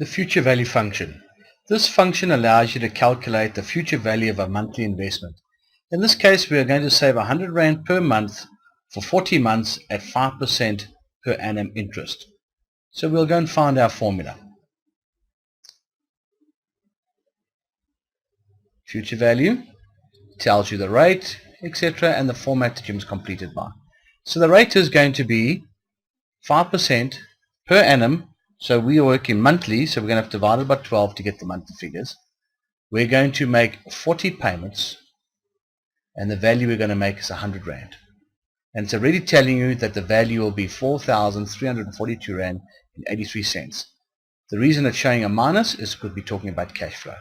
The future value function. This function allows you to calculate the future value of a monthly investment. In this case, we are going to save 100 Rand per month for 40 months at 5% per annum interest. So we'll go and find our formula. Future value tells you the rate, etc., and the format that you must complete it by. So the rate is going to be 5% per annum. So we are working monthly, so we're going to have to divide it by 12 to get the monthly figures. We're going to make 40 payments, and the value we're going to make is 100 Rand. And it's already telling you that the value will be 4,342 Rand and 83 cents. The reason it's showing a minus is because we're talking about cash flow.